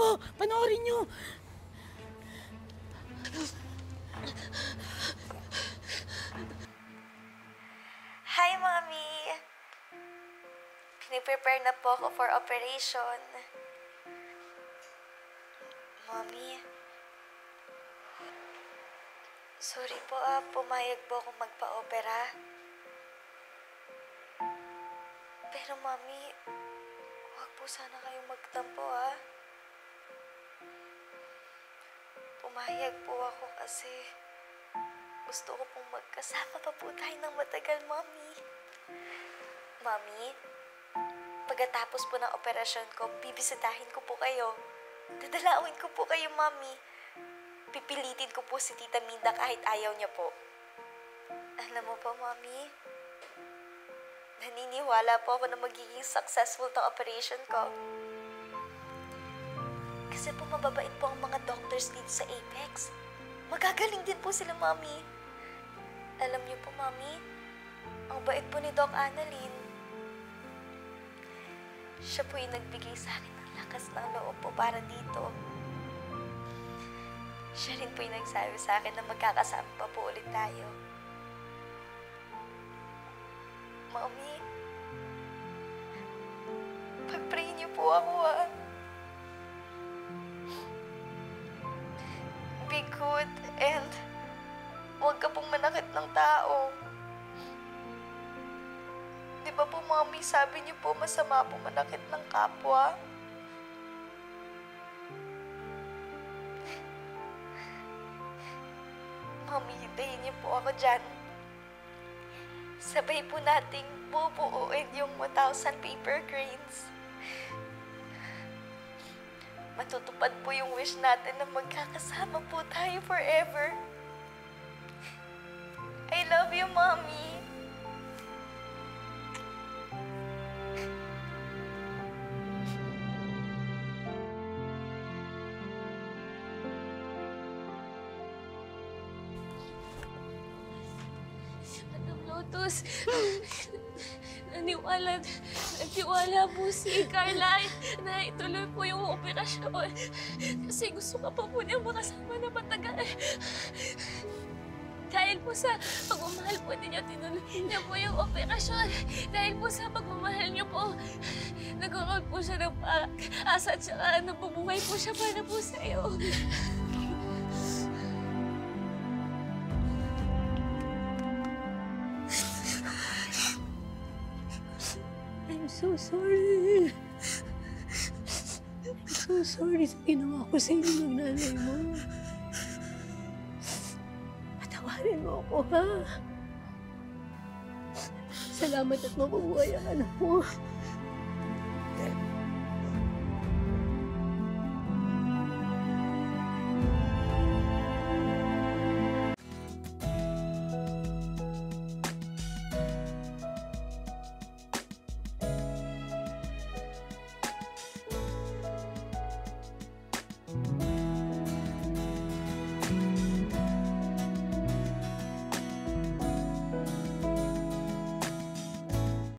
mo! Panoorin nyo! Hi, Mommy! Piniprepare na po ako for operation. Mommy, sorry po pumayag po akong magpa-opera. Pero Mommy, huwag po sana kayong magtampo Pumayag po ako kasi gusto ko pong magkasama pa po tayo ng matagal, Mommy. Mommy, pagkatapos po ng operasyon ko, bibisitahin ko po kayo. Dadalawin ko po kayo, Mommy. Pipilitin ko po si Tita Minda kahit ayaw niya po. Alam mo po, Mommy, naniniwala po ako na magiging successful tong operation ko. Kasi po mababait po ang mga doctors dito sa Apex. Magagaling din po sila, Mommy. Alam niyo po, Mommy, ang bait po ni Doc Annalyn. Siya po yung nagbigay sa akin ng lakas ng loob po para dito. Siya rin po yung nagsabi sa akin na magkakasama pa po ulit tayo. Mommy, pag-pray niyo po ako Be good and huwag ka pong manakit ng tao. Di ba po, Mommy, sabi niyo po masama po manakit ng kapwa? Mommy, hintayin niyo po ako dyan. Sabay po nating bubuuin yung 1,000 paper cranes. Matutupad po yung wish natin na magkakasama po tayo forever. I love you, Mommy. Madam Lotus, nagtiwala po si Carla na ituloy po yung operasyon. Kasi gusto ka pa po niyang makasama na matagal. Dahil po sa pagmamahal po ninyo, tinuloy niya po yung operasyon. Dahil po sa pagmamahal niyo po, nagkaroon po siya ng pag-asa at saka nabubuhay po siya para po sa'yo. I'm so sorry. I'm so sorry sa ginawa ko sa inyo ng nanay mo. Patawarin mo ako, ha? Salamat at mabubuhay ang anak mo.